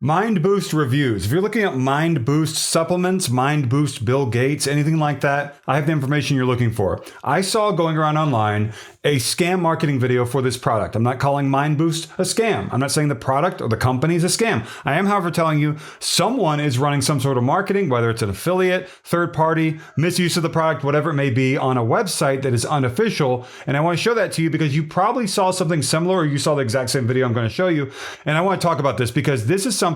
Mind Boost reviews. If you're looking at Mind Boost supplements, Mind Boost Bill Gates, anything like that, I have the information you're looking for. I saw going around online a scam marketing video for this product. I'm not calling Mind Boost a scam. I'm not saying the product or the company is a scam. I am, however, telling you someone is running some sort of marketing, whether it's an affiliate, third party, misuse of the product, whatever it may be, on a website that is unofficial. And I want to show that to you because you probably saw something similar or you saw the exact same video I'm going to show you. And I want to talk about this because this is something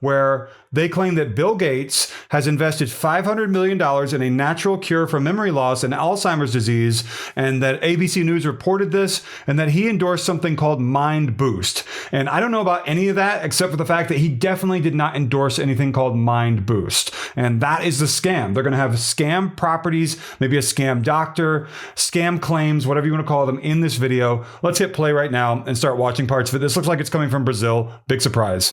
where they claim that Bill Gates has invested $500 million in a natural cure for memory loss and Alzheimer's disease, and that ABC News reported this, and that he endorsed something called Mind Boost. And I don't know about any of that except for the fact that he definitely did not endorse anything called Mind Boost. And that is the scam. They're going to have scam properties, maybe a scam doctor, scam claims, whatever you want to call them, in this video. Let's hit play right now and start watching parts of it. This looks like it's coming from Brazil. Big surprise.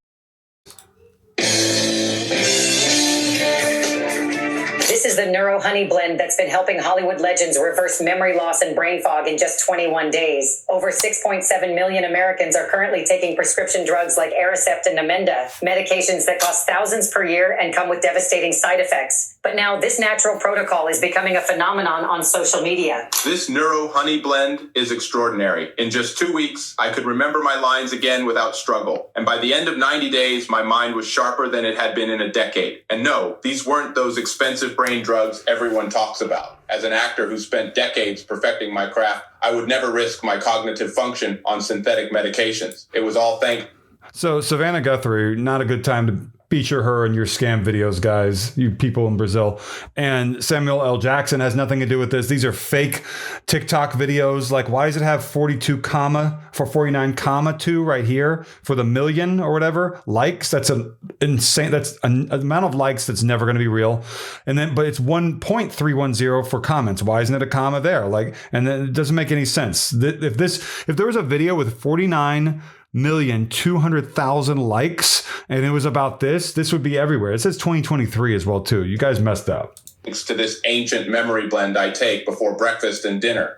This is the Neuro Honey Blend that's been helping Hollywood legends reverse memory loss and brain fog in just 21 days. Over 6.7 million Americans are currently taking prescription drugs like Aricept and Namenda, medications that cost thousands per year and come with devastating side effects. But now this natural protocol is becoming a phenomenon on social media. This Neuro Honey Blend is extraordinary. In just 2 weeks, I could remember my lines again without struggle. And by the end of 90 days, my mind was sharper than it had been in a decade. And no, these weren't those expensive brain drugs everyone talks about. As an actor who spent decades perfecting my craft, I would never risk my cognitive function on synthetic medications. It was all thanks. So Savannah Guthrie, not a good time to feature her in your scam videos, guys, you people in Brazil. And Samuel L. Jackson has nothing to do with this. These are fake TikTok videos. Like, why does it have 49 comma 2 right here for the million or whatever likes? That's an insane, that's an amount of likes that's never going to be real. And then, but it's 1.310 for comments. Why isn't it a comma there? Like, and then it doesn't make any sense. If there was a video with 49,200,000 likes and it was about this would be everywhere. It says 2023 as well too. You guys messed up. Thanks to this ancient memory blend I take before breakfast and dinner.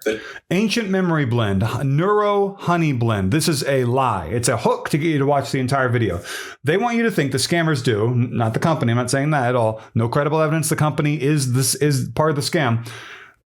Ancient memory blend, Neuro Honey Blend. This is a lie. It's a hook to get you to watch the entire video. They want you to think, the scammers do, not the company. I'm not saying that at all. No credible evidence the company is part of the scam.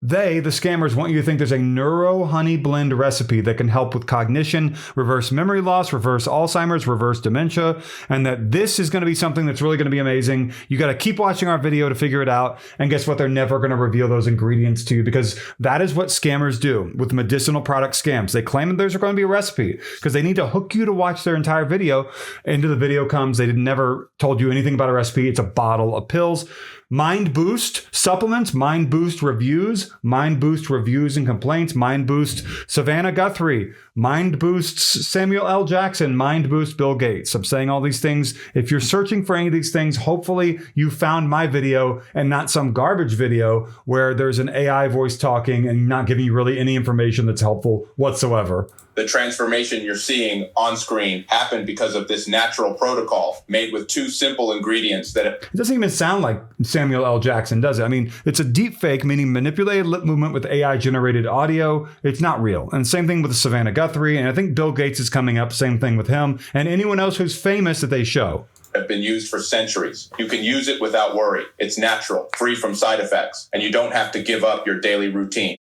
The scammers, want you to think there's a Neuro Honey Blend recipe that can help with cognition, reverse memory loss, reverse Alzheimer's, reverse dementia, and that this is going to be something that's really going to be amazing. You got to keep watching our video to figure it out. And guess what? They're never going to reveal those ingredients to you because that is what scammers do with medicinal product scams. They claim that there's going to be a recipe because they need to hook you to watch their entire video. Into the video comes, they never told you anything about a recipe. It's a bottle of pills. Mind Boost supplements, Mind Boost reviews and complaints, Mind Boost Savannah Guthrie, Mind Boost Samuel L. Jackson, Mind Boost Bill Gates. I'm saying all these things. If you're searching for any of these things, hopefully you found my video and not some garbage video where there's an AI voice talking and not giving you really any information that's helpful whatsoever. The transformation you're seeing on screen happened because of this natural protocol made with 2 simple ingredients that... It doesn't even sound like Samuel L. Jackson, does it? I mean, it's a deep fake, meaning manipulated lip movement with AI-generated audio. It's not real. And same thing with Savannah Guthrie. And I think Bill Gates is coming up. Same thing with him. And anyone else who's famous that they show. Have been used for centuries. You can use it without worry. It's natural, free from side effects, and you don't have to give up your daily routine.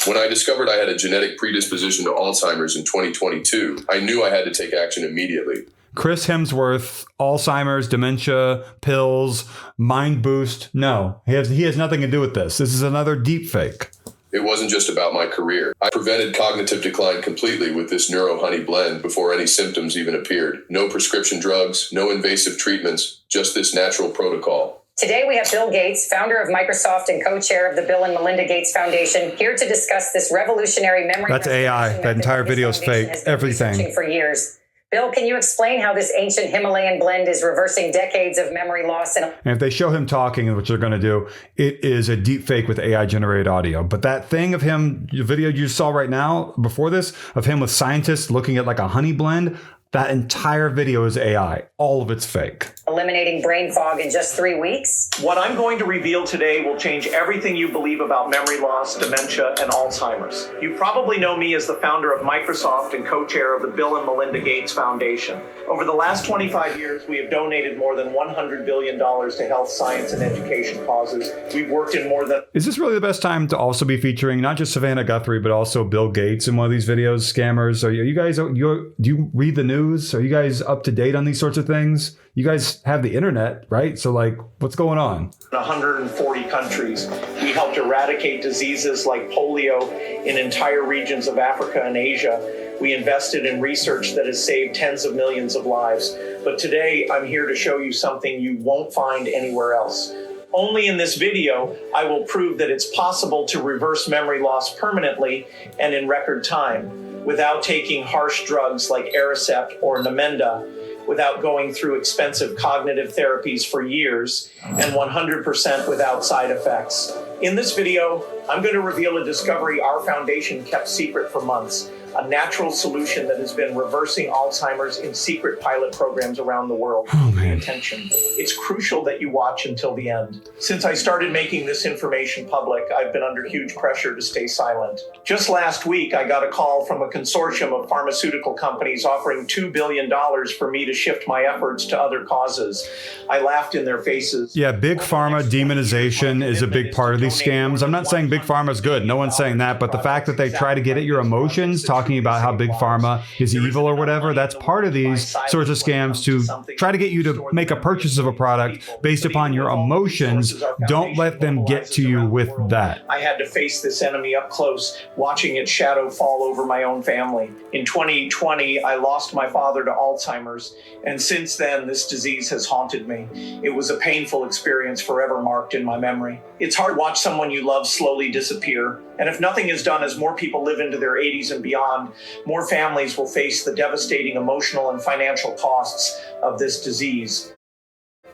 When I discovered I had a genetic predisposition to Alzheimer's in 2022, I knew I had to take action immediately. Chris Hemsworth, Alzheimer's, dementia, pills, Mind Boost. No, he has nothing to do with this. This is another deep fake. It wasn't just about my career. I prevented cognitive decline completely with this Neuro Honey Blend before any symptoms even appeared. No prescription drugs, no invasive treatments, just this natural protocol. Today we have Bill Gates, founder of Microsoft and co-chair of the Bill and Melinda Gates Foundation, here to discuss this revolutionary memory. That's AI. That entire video is fake. Everything. For years. Bill, can you explain how this ancient Himalayan blend is reversing decades of memory loss? And if they show him talking, which they're going to do, it is a deep fake with AI-generated audio. But that thing of him, the video you saw right now, before this, of him with scientists looking at like a honey blend, that entire video is AI. All of it's fake. eliminating brain fog in just 3 weeks? What I'm going to reveal today will change everything you believe about memory loss, dementia, and Alzheimer's. You probably know me as the founder of Microsoft and co-chair of the Bill and Melinda Gates Foundation. Over the last 25 years, we have donated more than $100 billion to health, science, and education causes. We've worked in more than... Is this really the best time to also be featuring not just Savannah Guthrie, but also Bill Gates in one of these videos? Scammers, are you guys, do you read the news? Are you guys up to date on these sorts of things? You guys have the internet, right? So like, what's going on? 140 countries. We helped eradicate diseases like polio in entire regions of Africa and Asia. We invested in research that has saved tens of millions of lives. But today, I'm here to show you something you won't find anywhere else. Only in this video, I will prove that it's possible to reverse memory loss permanently and in record time without taking harsh drugs like Aricept or Namenda, without going through expensive cognitive therapies for years, and 100% without side effects. In this video, I'm going to reveal a discovery our foundation kept secret for months, a natural solution that has been reversing Alzheimer's in secret pilot programs around the world. Oh, man. Attention. It's crucial that you watch until the end. Since I started making this information public, I've been under huge pressure to stay silent. Just last week, I got a call from a consortium of pharmaceutical companies offering $2 billion for me to shift my efforts to other causes. I laughed in their faces. Yeah, big pharma demonization is a big part of these scams. I'm not saying big pharma is good. No one's saying that. But the fact that they try to get at your emotions, talking about how big pharma is evil or whatever, that's part of these sorts of scams to try to get you to make a purchase of a product based upon your emotions. Don't let them get to you with that. I had to face this enemy up close, watching its shadow fall over my own family. In 2020, I lost my father to Alzheimer's, and since then, this disease has haunted me. It was a painful experience forever marked in my memory. It's hard to watch someone you love slowly disappear, and if nothing is done as more people live into their 80s and beyond, more families will face the devastating emotional and financial costs of this disease.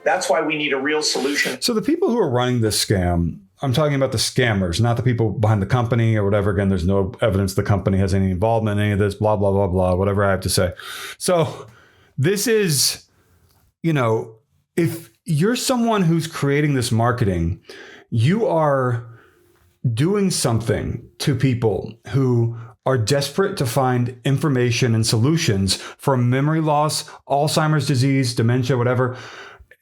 That's why we need a real solution. So the people who are running this scam, I'm talking about the scammers, not the people behind the company or whatever. Again, there's no evidence the company has any involvement in any of this, blah, blah, blah, blah, whatever I have to say. So this is, if you're someone who's creating this marketing, you are doing something to people who are desperate to find information and solutions for memory loss, Alzheimer's disease, dementia, whatever.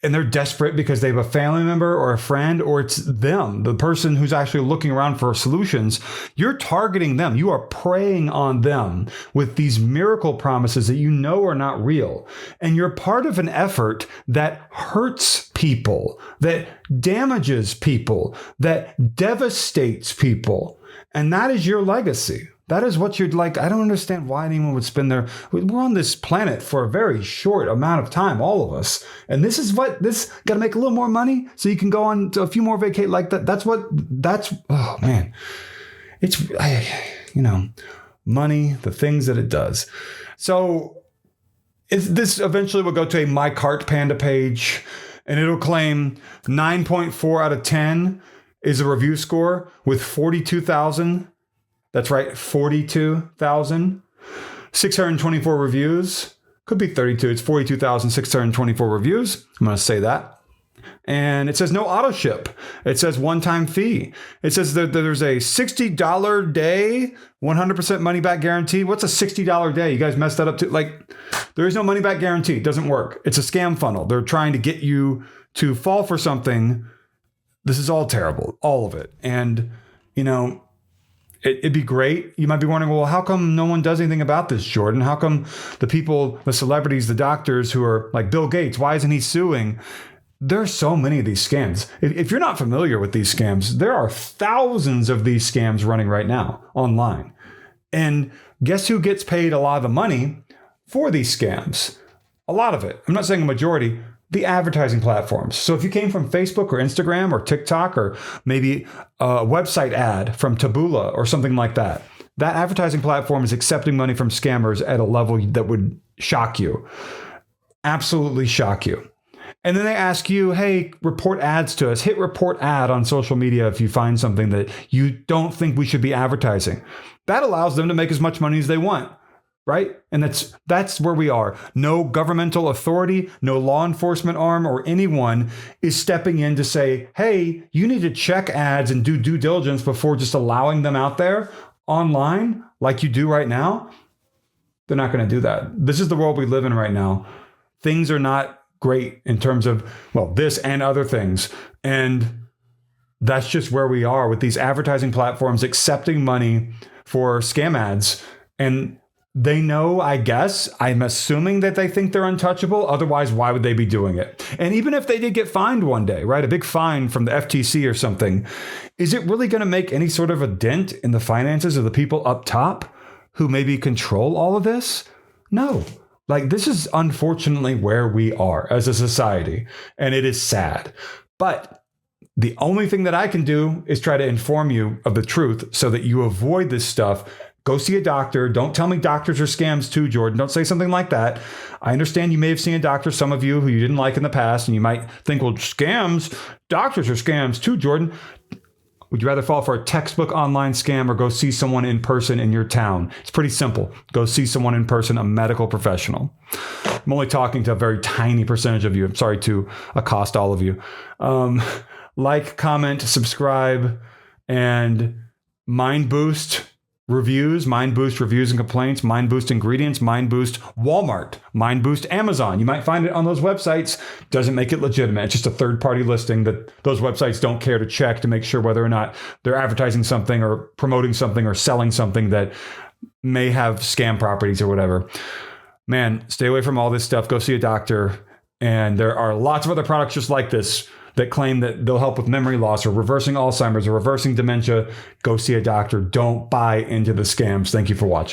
And they're desperate because they have a family member or a friend, or it's them, the person who's actually looking around for solutions. You're targeting them. You are preying on them with these miracle promises that you know are not real. And you're part of an effort that hurts people, that damages people, that devastates people. And that is your legacy. That is what you'd like. I don't understand why anyone would spend their... We're on this planet for a very short amount of time, all of us. And this got to make a little more money so you can go on to a few more vacate like that. Oh man. It's, money, the things that it does. So this eventually will go to a My Cart Panda page, and it'll claim 9.4 out of 10 is a review score with 42,000. That's right, 42,624 reviews. Could be 32. It's 42,624 reviews. I'm going to say that. And it says no auto ship. It says one-time fee. It says that there's a $60 day, 100% money back guarantee. What's a $60 day? You guys messed that up too. There is no money back guarantee. It doesn't work. It's a scam funnel. They're trying to get you to fall for something. This is all terrible, all of it. And, it'd be great. You might be wondering, well, how come no one does anything about this, Jordan? How come the people, the celebrities, the doctors who are like Bill Gates, why isn't he suing? There are so many of these scams. If you're not familiar with these scams, there are thousands of these scams running right now online. And guess who gets paid a lot of the money for these scams? A lot of it. I'm not saying a majority. The advertising platforms. So if you came from Facebook or Instagram or TikTok or maybe a website ad from Taboola or something like that, that advertising platform is accepting money from scammers at a level that would shock you. Absolutely shock you. And then they ask you, hey, report ads to us. Hit report ad on social media if you find something that you don't think we should be advertising. That allows them to make as much money as they want. right? And that's where we are. No governmental authority, no law enforcement arm or anyone is stepping in to say, hey, you need to check ads and do due diligence before just allowing them out there online like you do right now. They're not going to do that. This is the world we live in right now. Things are not great in terms of, well, this and other things. And that's just where we are with these advertising platforms accepting money for scam ads. And they know, I guess, I'm assuming that they think they're untouchable. Otherwise, why would they be doing it? And even if they did get fined one day, right, a big fine from the FTC or something, is it really going to make any sort of a dent in the finances of the people up top who maybe control all of this? No. Like, this is unfortunately where we are as a society, and it is sad. But the only thing that I can do is try to inform you of the truth so that you avoid this stuff. Go see a doctor. Don't tell me doctors are scams too, Jordan. Don't say something like that. I understand you may have seen a doctor, some of you who you didn't like in the past, and you might think, well, scams, doctors are scams too, Jordan. Would you rather fall for a textbook online scam or go see someone in person in your town? It's pretty simple. Go see someone in person, a medical professional. I'm only talking to a very tiny percentage of you. I'm sorry to accost all of you. Like, comment, subscribe, and Mind Boost reviews and complaints, Mind Boost ingredients, Mind Boost Walmart, Mind Boost Amazon. You might find it on those websites. Doesn't make it legitimate. It's just a third-party listing that those websites don't care to check to make sure whether or not they're advertising something or promoting something or selling something that may have scam properties or whatever. Man, stay away from all this stuff. Go see a doctor. And there are lots of other products just like this that claim that they'll help with memory loss or reversing Alzheimer's or reversing dementia. Go see a doctor. Don't buy into the scams. Thank you for watching.